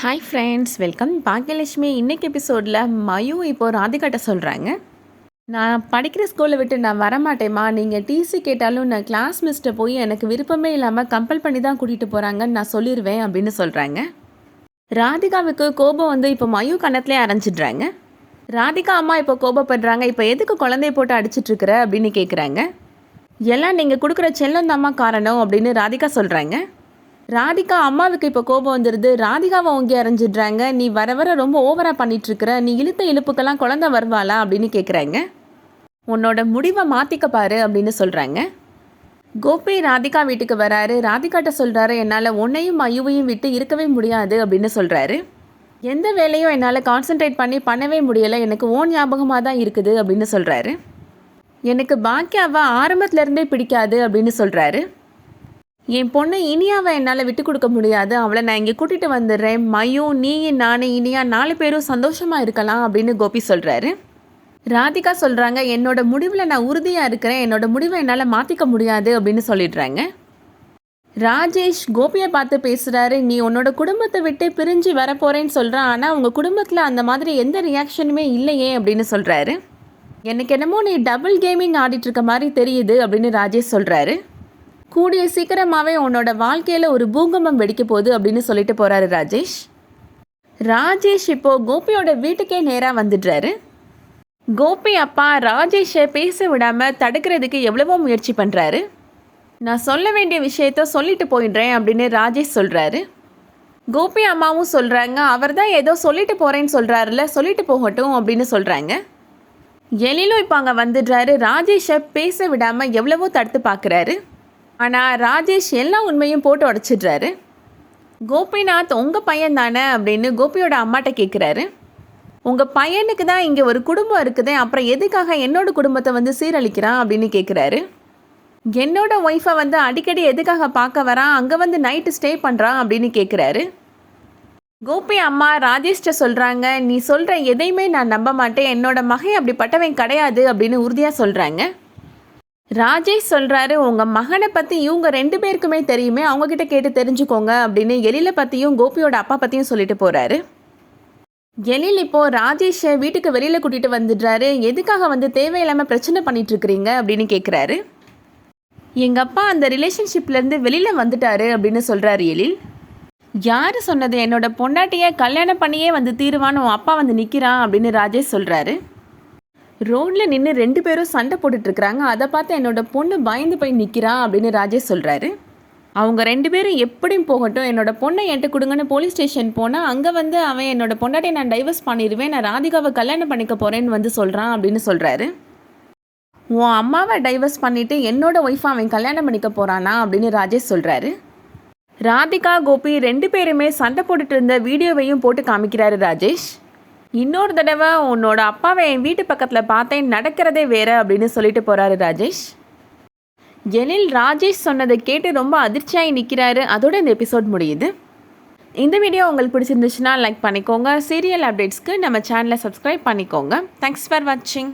Hi friends, welcome. Baakiyalakshmi இன்னைக்கு எபிசோடில் மயு இப்போது ராதிகாட்ட சொல்கிறாங்க, நான் படிக்கிற ஸ்கூலை விட்டு நான் வரமாட்டேம்மா, நீங்கள் டிசி கேட்டாலும் நான் கிளாஸ் மிஸ்ட்டை போய் எனக்கு விருப்பமே இல்லாமல் கம்பல் பண்ணி தான் கூட்டிகிட்டு போகிறாங்கன்னு நான் சொல்லிடுவேன் அப்படின்னு சொல்கிறாங்க. ராதிகாவுக்கு கோபம் வந்து இப்போ மயு கணத்துலேயே அரைஞ்சிடுறாங்க. ராதிகா அம்மா இப்போ கோபப்படுறாங்க. இப்போ எதுக்கு குழந்தைய போட்டு அடிச்சிட்ருக்குற அப்படின்னு கேட்குறாங்க. எல்லாம் நீங்கள் கொடுக்குற செல்லம் தாம்மா காரணம் அப்படின்னு ராதிகா சொல்கிறாங்க. ராதிகா அம்மாவுக்கு இப்போ கோபம் வந்துடுது. ராதிகாவை ஓங்கி அரைஞ்சிடுறாங்க. நீ வர வர ரொம்ப ஓவராக பண்ணிகிட்ருக்குற, நீ இழுத்த இழுப்புக்கெல்லாம் குழந்தை வருவாளா அப்படின்னு கேட்குறாங்க. உன்னோட முடிவை மாற்றிக்க பாரு அப்படின்னு சொல்கிறாங்க. கோபி ராதிகா வீட்டுக்கு வராரு. ராதிகாட்ட சொல்கிறாரு, என்னால் உன்னையும் மயுவையும் விட்டு இருக்கவே முடியாது அப்படின்னு சொல்கிறாரு. எந்த வேலையும் என்னால் கான்சென்ட்ரேட் பண்ணவே முடியலை, எனக்கு ஓன் ஞாபகமாக தான் இருக்குது அப்படின்னு சொல்கிறாரு. எனக்கு பாக்கியாவை ஆரம்பத்துலேருந்தே பிடிக்காது அப்படின்னு சொல்கிறாரு. என் பொண்ணு இனியாவை என்னால் விட்டு கொடுக்க முடியாது, அவளை நான் இங்கே கூட்டிகிட்டு வந்துடுறேன், மயு நீ நான் இனியா 4 பேரும் சந்தோஷமாக இருக்கலாம் அப்படின்னு கோபி சொல்கிறாரு. ராதிகா சொல்கிறாங்க, என்னோட முடிவில் நான் உறுதியாக இருக்கிறேன், என்னோட முடிவை என்னால் மாற்றிக்க முடியாது அப்படின்னு சொல்லிடுறாங்க. ராஜேஷ் கோபியை பார்த்து பேசுகிறாரு. நீ உன்னோட குடும்பத்தை விட்டு பிரிஞ்சு வரப்போகிறேன்னு சொல்கிறான், ஆனால் உங்கள் குடும்பத்தில் அந்த மாதிரி எந்த ரியாக்ஷனுமே இல்லையே அப்படின்னு சொல்கிறாரு. எனக்கு என்னமோ நீ டபுள் கேமிங் ஆடிட்டுருக்க மாதிரி தெரியுது அப்படின்னு ராஜேஷ் சொல்கிறாரு. கூடிய சீக்கிரமாகவே உன்னோட வாழ்க்கையில் ஒரு பூகம்பம் வெடிக்க போகுது அப்படின்னு சொல்லிட்டு போகிறாரு ராஜேஷ். ராஜேஷ் இப்போது கோபியோட வீட்டுக்கே நேராக வந்துடுறாரு. கோபி அப்பா ராஜேஷை பேச விடாமல் தடுக்கிறதுக்கு எவ்வளவோ முயற்சி பண்ணுறாரு. நான் சொல்ல வேண்டிய விஷயத்த சொல்லிட்டு போயிடுறேன் அப்படின்னு ராஜேஷ் சொல்கிறாரு. கோபி அம்மாவும் சொல்கிறாங்க, அவர் தான் ஏதோ சொல்லிட்டு போகிறேன்னு சொல்கிறாருல, சொல்லிட்டு போகட்டும் அப்படின்னு சொல்கிறாங்க. எழிலும் இப்போ அங்கே வந்துடுறாரு. ராஜேஷை பேச விடாமல் எவ்வளவோ தடுத்து பார்க்குறாரு. ஆனால் ராஜேஷ் எல்லா உண்மையும் போட்டு உடச்சிடுறாரு. கோபிநாத் உங்கள் பையன் தானே அப்படின்னு கோபியோட அம்மாட்ட கேட்குறாரு. உங்கள் பையனுக்கு தான் இங்கே ஒரு குடும்பம் இருக்குது, அப்புறம் எதுக்காக என்னோட குடும்பத்தை வந்து சீரழிக்கிறான் அப்படின்னு கேட்குறாரு. என்னோட ஒய்ஃபை வந்து அடிக்கடி எதுக்காக பார்க்க வரான், அங்கே வந்து நைட்டு ஸ்டே பண்ணுறான் அப்படின்னு கேட்குறாரு. கோபி அம்மா ராஜேஷ்ட சொல்கிறாங்க, நீ சொல்கிற எதையுமே நான் நம்ப மாட்டேன், என்னோட மகன் அப்படிப்பட்டவன் கிடையாது அப்படின்னு உறுதியாக சொல்கிறாங்க. ராஜேஷ் சொல்கிறாரு, உங்கள் மகனை பற்றி இவங்க 2 பேருக்குமே தெரியுமே, அவங்கக்கிட்ட கேட்டு தெரிஞ்சுக்கோங்க அப்படின்னு எழிலை பற்றியும் கோபியோட அப்பா பற்றியும் சொல்லிட்டு போகிறாரு. எழில் இப்போது ராஜேஷை வீட்டுக்கு வெளியில் கூட்டிகிட்டு வந்துடுறாரு. எதுக்காக வந்து தேவையில்லாமல் பிரச்சனை பண்ணிகிட்ருக்கிறீங்க அப்படின்னு கேட்குறாரு. எங்கள் அப்பா அந்த ரிலேஷன்ஷிப்லேருந்து வெளியில் வந்துட்டாரு அப்படின்னு சொல்கிறாரு எழில். யார் சொன்னது, என்னோட பொண்டாட்டியை கல்யாணம் பண்ணியே வந்து தீருவான்னு உன் அப்பா வந்து நிற்கிறான் அப்படின்னு ராஜேஷ் சொல்கிறாரு. ரோட்டில் நின்று 2 பேரும் சண்டை போட்டுட்ருக்குறாங்க, அதை பார்த்து என்னோட பொண்ணு பயந்து போய் நிற்கிறான் அப்படின்னு ராஜேஷ் சொல்கிறாரு. அவங்க 2 பேரும் எப்படியும் போகட்டும், என்னோட பொண்ணை என்கிட்ட கொடுங்கன்னு போலீஸ் ஸ்டேஷன் போனால் அங்கே வந்து அவன் என்னோட பொண்டாட்டியை நான் டைவர்ஸ் பண்ணிடுவேன், நான் ராதிகாவை கல்யாணம் பண்ணிக்க போகிறேன்னு வந்து சொல்கிறான் அப்படின்னு சொல்கிறாரு. உன் அம்மாவை டைவர்ஸ் பண்ணிவிட்டு என்னோட ஒய்ஃபை அவன் கல்யாணம் பண்ணிக்க போகிறானா அப்படின்னு ராஜேஷ் சொல்கிறாரு. ராதிகா கோபி 2 பேருமே சண்டை போட்டுட்டு இருந்த வீடியோவையும் போட்டு காமிக்கிறாரு ராஜேஷ். இன்னொரு தடவை உன்னோட அப்பாவை என் வீட்டு பக்கத்தில் பார்த்தேன், நடக்கிறதே வேறு அப்படின்னு சொல்லிட்டு போகிறாரு ராஜேஷ். எழில் ராஜேஷ் சொன்னதை கேட்டு ரொம்ப அதிர்ச்சியாகி நிற்கிறாரு. அதோட இந்த எபிசோட் முடியுது. இந்த வீடியோ உங்களுக்கு பிடிச்சிருந்துச்சுன்னா லைக் பண்ணிக்கோங்க. சீரியல் அப்டேட்ஸ்க்கு நம்ம சேனலை சப்ஸ்கிரைப் பண்ணிக்கோங்க. தேங்க்ஸ் ஃபார் வாட்சிங்.